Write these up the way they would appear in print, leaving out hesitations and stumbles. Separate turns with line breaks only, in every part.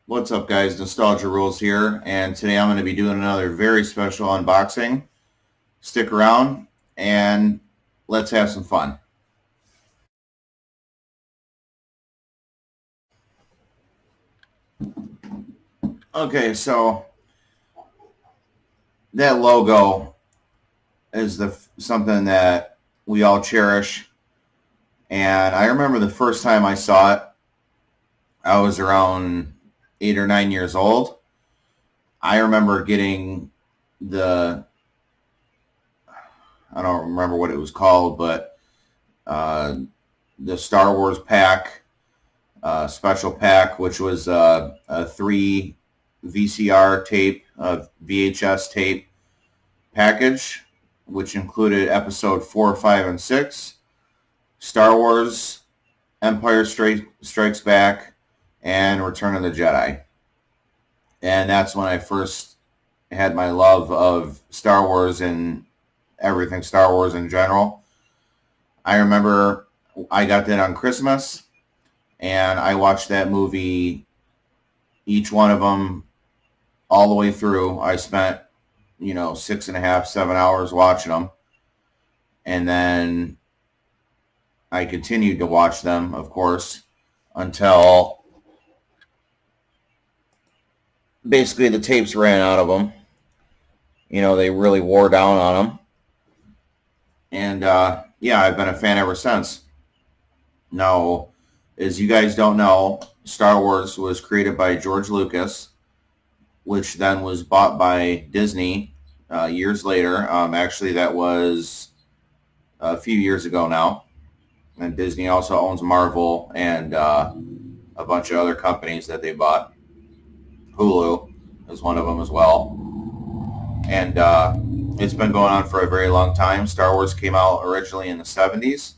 What's up, guys? Nostalgia Rules here, and today I'm going to be doing another very special unboxing. Stick around, and let's have some fun. Okay, so that logo is something that we all cherish, and I remember the first time I saw it, I was around 8 or 9 years old. I remember getting the I don't remember what it was called, but uh, the Star Wars pack, special pack, which was a 3 VCR tape, VHS tape package, which included episode 4, 5, and 6, Star Wars, Empire Strikes Back, and Return of the Jedi. And that's when I first had my love of Star Wars and everything Star Wars in general. I remember I got that on Christmas, and I watched that movie, each one of them, all the way through. I spent, 6.5, 7 hours watching them. And then I continued to watch them, of course, until basically the tapes ran out of them. They really wore down on them. And yeah, I've been a fan ever since. Now, as you guys don't know, Star Wars was created by George Lucas, which then was bought by Disney years later. Actually, that was a few years ago now. And Disney also owns Marvel and a bunch of other companies that they bought. Hulu is one of them as well. And it's been going on for a very long time. Star Wars came out originally in the 70s,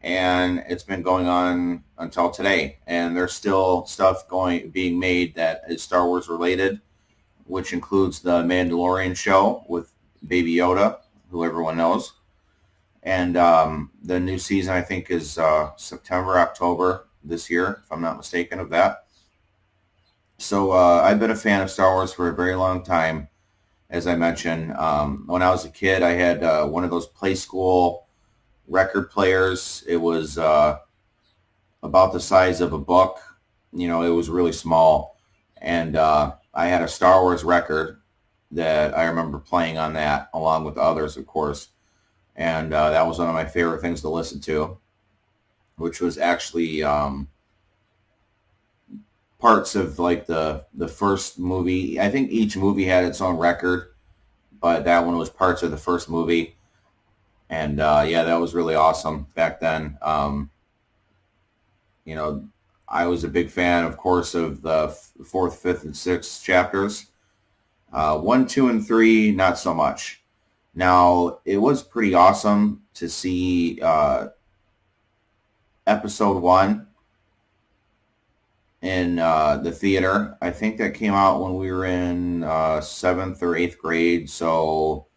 and it's been going on until today. And there's still stuff being made that is Star Wars related, which includes the Mandalorian show with Baby Yoda, who everyone knows. And the new season, I think, is September, October this year, if I'm not mistaken of that. So I've been a fan of Star Wars for a very long time. As I mentioned, when I was a kid, I had one of those Play School record players. It was about the size of a book. It was really small. And I had a Star Wars record that I remember playing on that, along with others, of course. And that was one of my favorite things to listen to, which was actually parts of like the first movie. I think each movie had its own record, but that one was parts of the first movie. And yeah, that was really awesome back then. I was a big fan, of course, of the 4th, 5th, and 6th chapters. 1, 2, and 3, not so much. Now, it was pretty awesome to see episode 1 in the theater. I think that came out when we were in 7th or 8th grade, so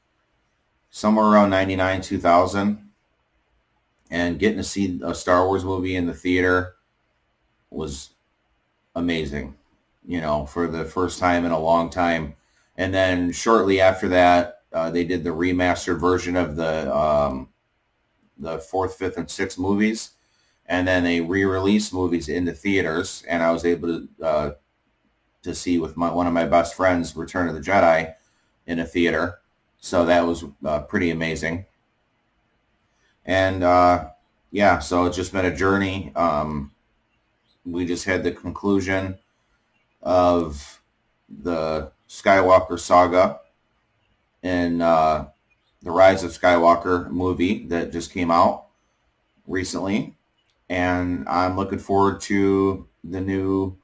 somewhere around 99, 2000. And getting to see a Star Wars movie in the theater was amazing, for the first time in a long time. And then shortly after that, they did the remastered version of the 4th, 5th, and 6th movies. And then they re-released movies into theaters, and I was able to see with one of my best friends Return of the Jedi in a theater. So that was pretty amazing. And yeah, so it's just been a journey. We just had the conclusion of the Skywalker saga in the Rise of Skywalker movie that just came out recently. And I'm looking forward to the new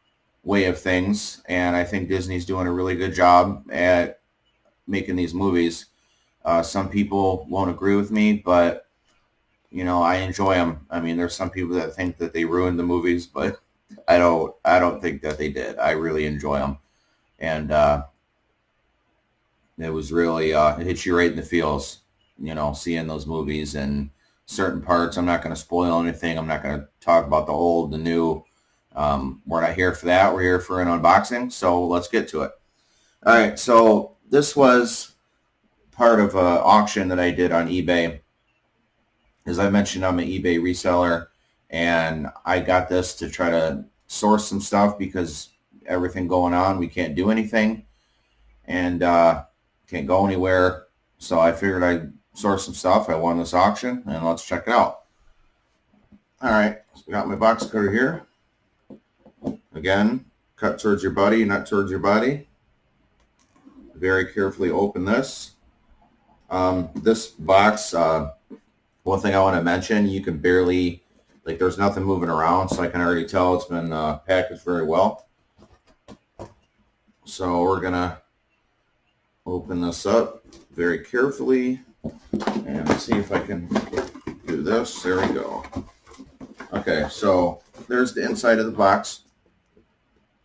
way of things. And I think Disney's doing a really good job at making these movies. Some people won't agree with me, but I enjoy them. I mean, there's some people that think that they ruined the movies, but I don't think that they did. I really enjoy them. And it was really, it hits you right in the feels, seeing those movies and certain parts. I'm not going to spoil anything. I'm not going to talk about the old, the new. We're not here for that. We're here for an unboxing, so let's get to it. All right, so this was part of an auction that I did on eBay. As I mentioned, I'm an eBay reseller, and I got this to try to source some stuff because everything going on, we can't do anything, and can't go anywhere. So I figured I'd source some stuff. I won this auction, and let's check it out. All right, so I got my box cutter here. Again, cut towards your body, not towards your body. Very carefully open this. This box, one thing I want to mention, you can barely, like, there's nothing moving around, so I can already tell it's been packaged very well. So we're going to open this up very carefully and see if I can do this. There we go. Okay, so there's the inside of the box.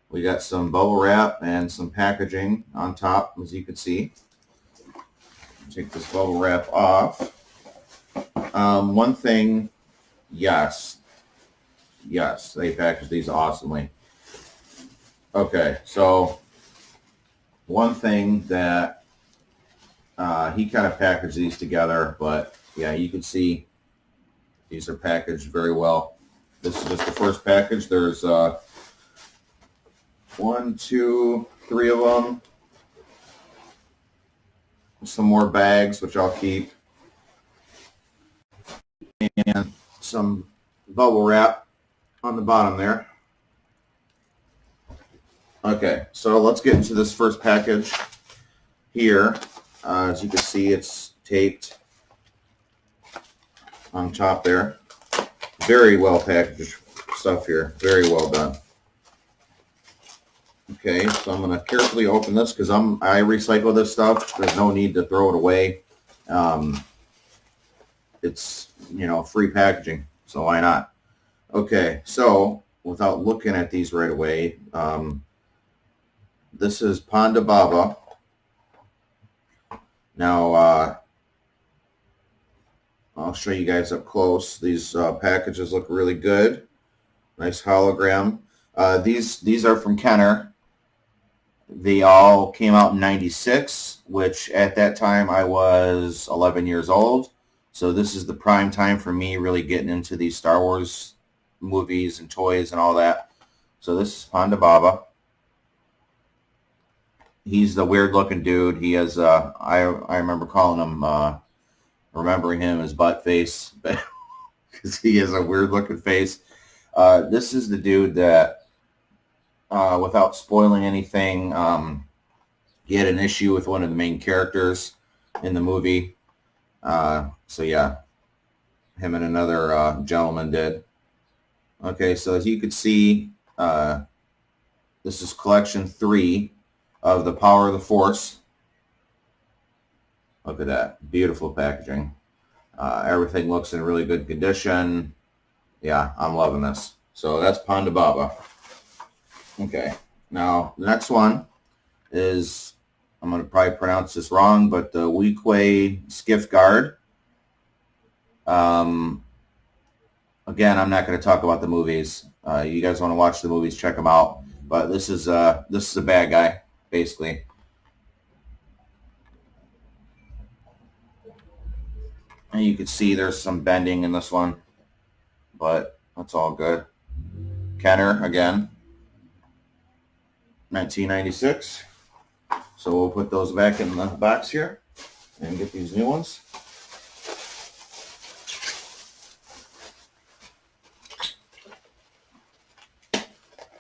We got some bubble wrap and some packaging on top, as you can see. Take this bubble wrap off. One thing, yes, they package these awesomely. Okay, so one thing that he kind of packaged these together, but yeah, you can see these are packaged very well. This is just the first package. There's 1, 2, 3 of them. Some more bags, which I'll keep. And some bubble wrap on the bottom there. Okay, so let's get into this first package here. As you can see, it's taped on top there. Very well packaged stuff here. Very well done. Okay, so I'm going to carefully open this because I recycle this stuff. There's no need to throw it away. It's, you know, free packaging, so why not? Okay, so without looking at these right away, this is Ponda Baba. Now, I'll show you guys up close. These packages look really good. Nice hologram. These are from Kenner. They all came out in '96, which at that time I was 11 years old. So this is the prime time for me really getting into these Star Wars movies and toys and all that. So this is Ponda Baba. He's the weird looking dude. He has, I remember calling him, remembering him as Butt Face, because he has a weird looking face. This is the dude that, without spoiling anything, he had an issue with one of the main characters in the movie. So yeah, him and another gentleman did. Okay, so as you can see, this is collection 3 of the Power of the Force. Look at that, beautiful packaging. Everything looks in really good condition. Yeah, I'm loving this. So that's Ponda Baba. Okay, now the next one is, I'm going to probably pronounce this wrong, but the Weequay Skiff Guard. Again, I'm not going to talk about the movies. You guys want to watch the movies, check them out. But this is a bad guy, basically. And you can see there's some bending in this one, but that's all good. Kenner again. 1996. So we'll put those back in the box here and get these new ones.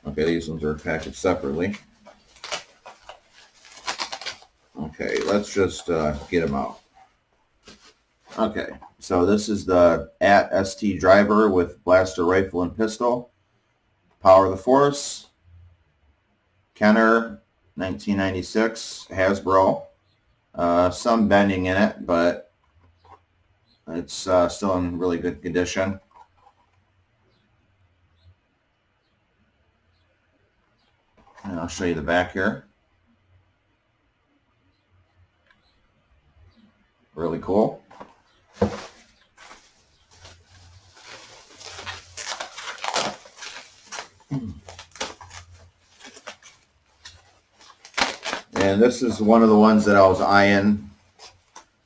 Okay, these ones are packaged separately. Okay, let's just get them out. Okay, so this is the @ST driver with blaster rifle and pistol. Power of the Force. Kenner, 1996, Hasbro. Some bending in it, but it's still in really good condition. And I'll show you the back here. Really cool. And this is one of the ones that I was eyeing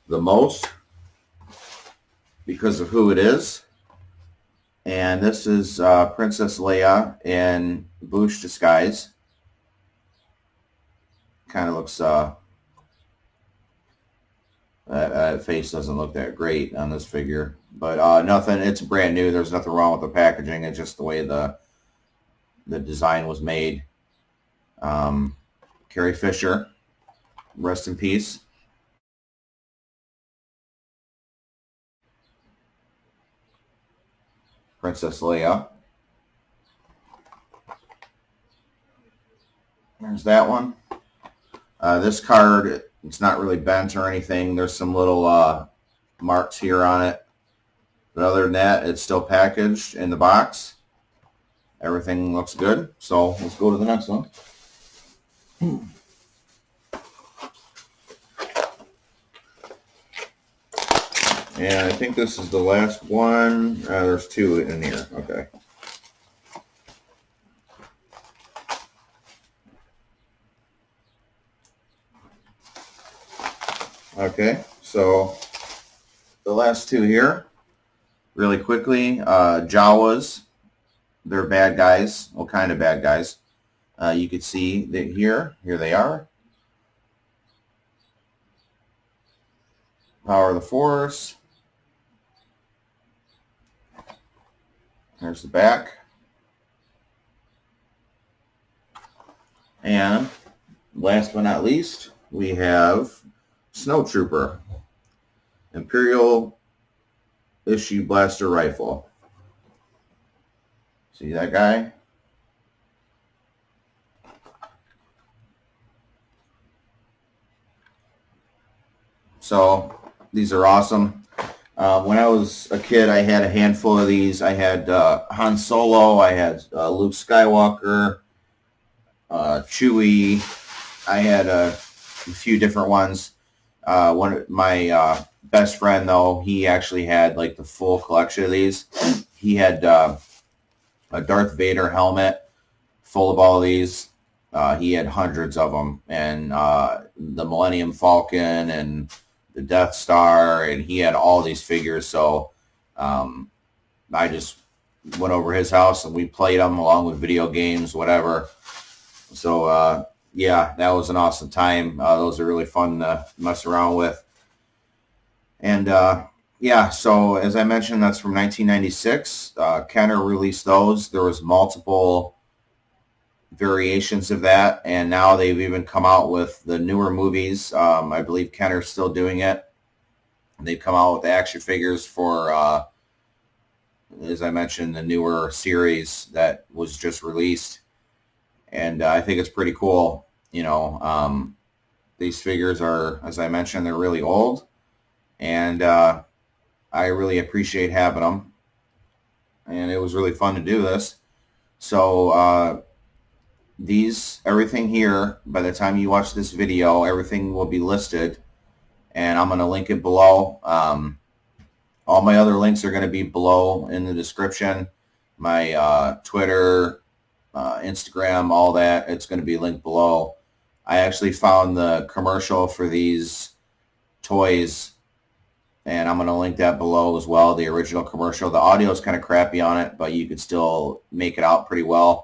the most because of who it is. And this is Princess Leia in Boush disguise. Kind of looks, that face doesn't look that great on this figure. But nothing, it's brand new. There's nothing wrong with the packaging. It's just the way the design was made. Carrie Fisher, rest in peace. Princess Leia. There's that one. This card, it's not really bent or anything. There's some little marks here on it. But other than that, it's still packaged in the box. Everything looks good. So let's go to the next one. And I think this is the last one. There's two in here. Okay. Okay, so the last two here, really quickly, Jawas, they're bad guys. What kind of bad guys? You can see that here they are. Power of the Force. There's the back. And last but not least, we have Snow Trooper, Imperial issue blaster rifle. See that guy? So these are awesome. When I was a kid, I had a handful of these. I had Han Solo, I had Luke Skywalker, Chewie. I had a few different ones. One of my best friend, though, he actually had like the full collection of these. He had a Darth Vader helmet full of all of these. He had hundreds of them, and the Millennium Falcon and the Death Star, and he had all these figures. So I just went over his house and we played them along with video games, whatever. So yeah, that was an awesome time. Those are really fun to mess around with. And yeah, so as I mentioned, that's from 1996. Kenner released those. There was multiple variations of that, and now they've even come out with the newer movies. I believe Kenner's still doing it. They've come out with the action figures for, as I mentioned, the newer series that was just released. And I think it's pretty cool. You know, these figures are, as I mentioned, they're really old, and I really appreciate having them. And it was really fun to do this. So everything here, by the time you watch this video, everything will be listed, and I'm going to link it below. All my other links are going to be below in the description. My Twitter, Instagram, all that, it's going to be linked below. I actually found the commercial for these toys, and I'm going to link that below as well, the original commercial. The audio is kind of crappy on it, but you could still make it out pretty well.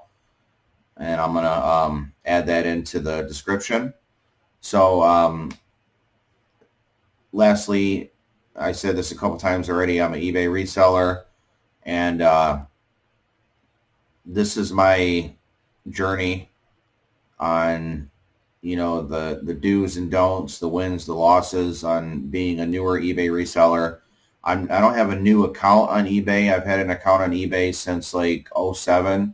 And I'm going to add that into the description. So lastly, I said this a couple times already, I'm an eBay reseller, and this is my journey on, you know, the do's and don'ts, the wins, the losses on being a newer eBay reseller. I don't have a new account on eBay. I've had an account on eBay since like 2007.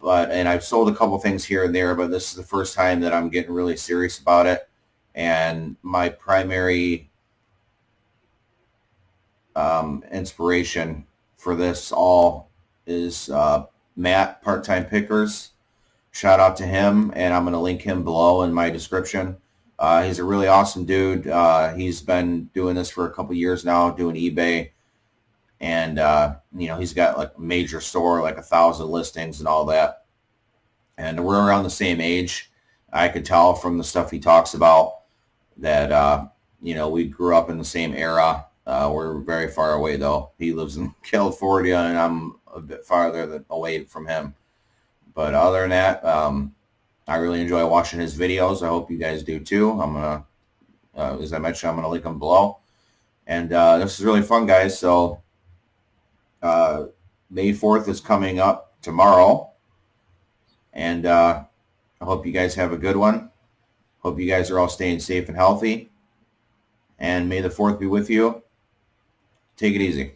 And I've sold a couple things here and there, but this is the first time that I'm getting really serious about it. And my primary inspiration for this all is Matt, Part-Time Pickers. Shout out to him, and I'm going to link him below in my description. He's a really awesome dude. He's been doing this for a couple years now, doing eBay. And, you know, he's got like a major store, like 1,000 listings and all that. And we're around the same age. I could tell from the stuff he talks about that, you know, we grew up in the same era. We're very far away, though. He lives in California, and I'm a bit farther away from him. But other than that, I really enjoy watching his videos. I hope you guys do too. I'm going to, as I mentioned, I'm going to link them below. And this is really fun, guys. So May 4th is coming up tomorrow. And I hope you guys have a good one. Hope you guys are all staying safe and healthy. And may the 4th be with you. Take it easy.